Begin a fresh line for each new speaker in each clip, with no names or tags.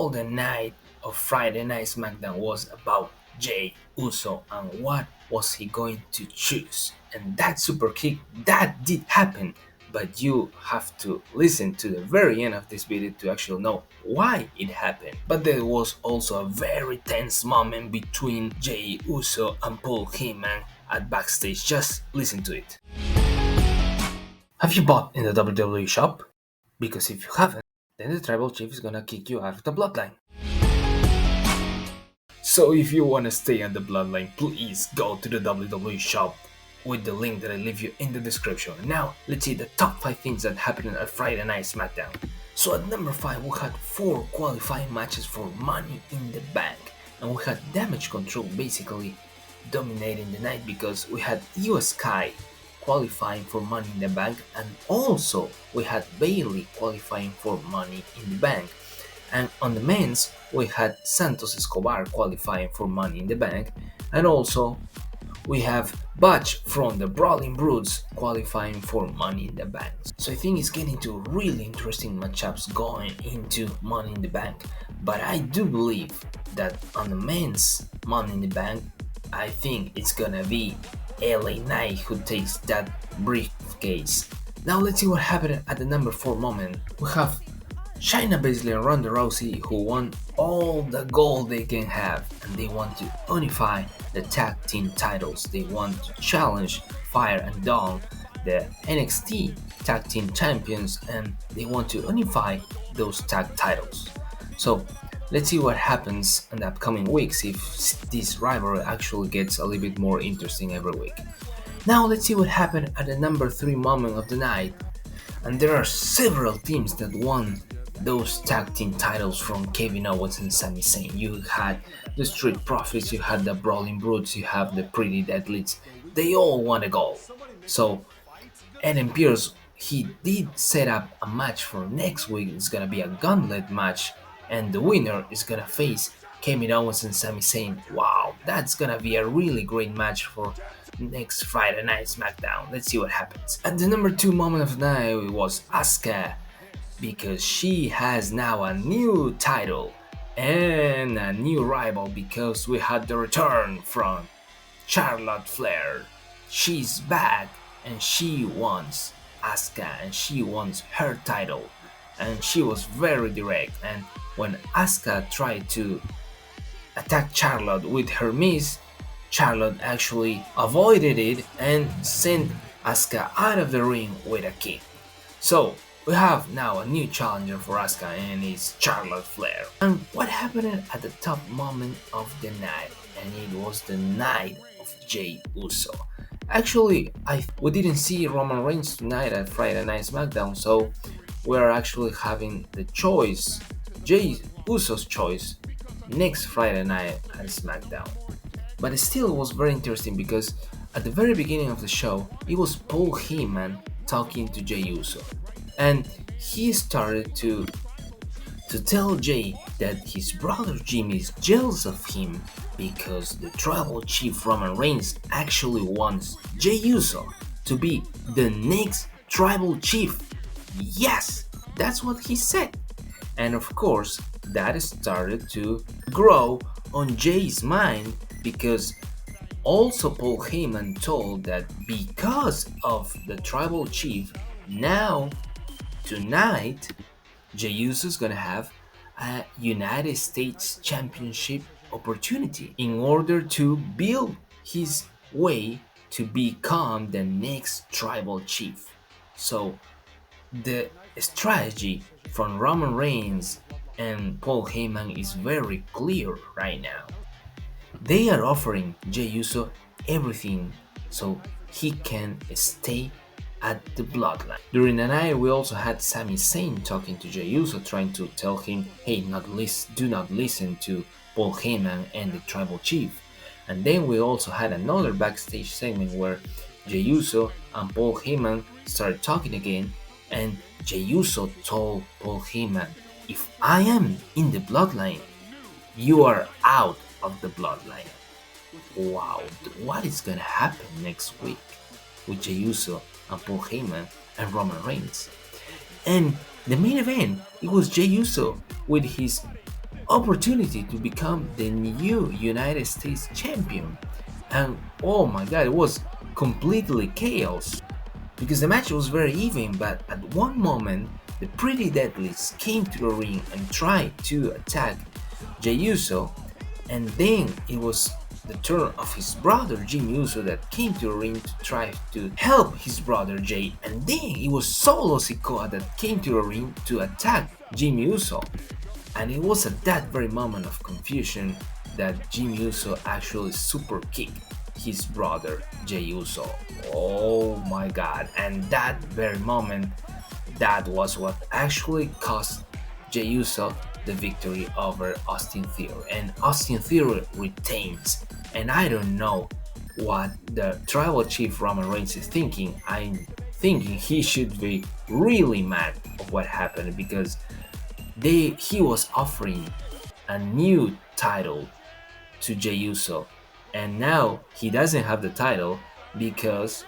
all the night of Friday Night SmackDown was about Jey Uso and what was he going to choose. And that super kick, that did happen, but you have to listen to the very end of this video to actually know why it happened. But there was also a very tense moment between Jey Uso and Paul Heyman at backstage. Just listen to it. Have you bought in the WWE shop? Because if you haven't, then the tribal chief is gonna kick you out of the bloodline. So if you wanna stay on the bloodline, please go to the WWE shop with the link that I leave you in the description. Now, let's see the top 5 things that happened at Friday Night SmackDown. So at number 5, we had 4 qualifying matches for Money in the Bank. And we had Damage Control basically dominating the night because we had Io Sky qualifying for Money in the Bank, and also we had Bayley qualifying for Money in the Bank. And on the men's, we had Santos Escobar qualifying for Money in the Bank, and also we have Butch from the Brawling Brutes qualifying for Money in the Bank. So I think it's getting to really interesting matchups going into Money in the Bank. But I do believe that on the men's Money in the Bank, I think it's gonna be LA Knight who takes that briefcase. Now let's see what happened at the number 4 moment. We have Shayna Baszler and Ronda Rousey who won all the gold they can have, and they want to unify the tag team titles. They want to challenge Fire and Dawn, the NXT tag team champions, and they want to unify those tag titles. So let's see what happens in the upcoming weeks if this rivalry actually gets a little bit more interesting every week. Now let's see what happened at the number 3 moment of the night. And there are several teams that won those tag team titles from Kevin Owens and Sami Zayn. You had the Street Profits, you had the Brawling Brutes, you have the Pretty Deadlifts. They all won a gold. So Adam Pearce, he did set up a match for next week. It's gonna be a gauntlet match, and the winner is gonna face Kevin Owens and Sami Zayn. Wow, that's gonna be a really great match for next Friday Night SmackDown. Let's see what happens. At the number 2 moment of the night, it was Asuka, because she has now a new title and a new rival, because we had the return from Charlotte Flair. She's back and she wants Asuka and she wants her title, and she was very direct. And when Asuka tried to attack Charlotte with her miss, Charlotte actually avoided it and sent Asuka out of the ring with a kick. So we have now a new challenger for Asuka, and it's Charlotte Flair. And what happened at the top moment of the night? And it was the night of Jey Uso. Actually, we didn't see Roman Reigns tonight at Friday Night SmackDown, so we're actually having the choice, Jey Uso's choice, next Friday night at SmackDown. But it still was very interesting because at the very beginning of the show, it was Paul Heyman talking to Jey Uso. And he started to tell Jey that his brother Jimmy is jealous of him because the tribal chief Roman Reigns actually wants Jey Uso to be the next tribal chief. Yes, that's what he said. And of course, that started to grow on Jey's mind, because also Paul Heyman told that because of the tribal chief, now tonight Jey Uso is gonna have a United States Championship opportunity in order to build his way to become the next tribal chief. So the strategy from Roman Reigns and Paul Heyman is very clear right now. They are offering Jey Uso everything so he can stay at the bloodline. During the night, we also had Sami Zayn talking to Jey Uso, trying to tell him, hey, do not listen to Paul Heyman and the tribal chief. And then we also had another backstage segment where Jey Uso and Paul Heyman started talking again, and Jey Uso told Paul Heyman, if I am in the bloodline, you are out of the bloodline. Wow, what is gonna happen next week with Jey Uso and Paul Heyman and Roman Reigns? And the main event, it was Jey Uso with his opportunity to become the new United States champion. And oh my god, it was completely chaos because the match was very even, but at one moment the Pretty Deadlies came to the ring and tried to attack Jey Uso, and then it was the turn of his brother Jey Uso that came to the ring to try to help his brother Jey, and then it was Solo Sikoa that came to the ring to attack Jey Uso. And it was at that very moment of confusion that Jey Uso actually super kicked his brother Jey Uso. Oh my god, and that very moment, that was what actually cost Jey Uso the victory over Austin Theory, and Austin Theory retains. And I don't know what the tribal chief Roman Reigns is thinking. I'm thinking he should be really mad of what happened because he was offering a new title to Jey Uso, and now he doesn't have the title because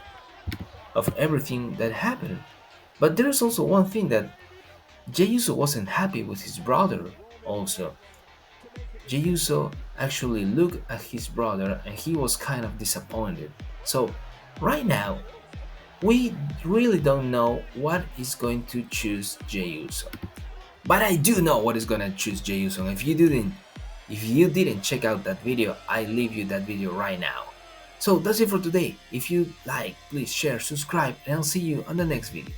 of everything that happened. But there's also one thing that Jey Uso wasn't happy with his brother also. Jey Uso actually looked at his brother and he was kind of disappointed. So right now, we really don't know what is going to choose Jey Uso. But I do know what is gonna choose Jey Uso. If you didn't check out that video, I leave you that video right now. So that's it for today. If you like, please share, subscribe, and I'll see you on the next video.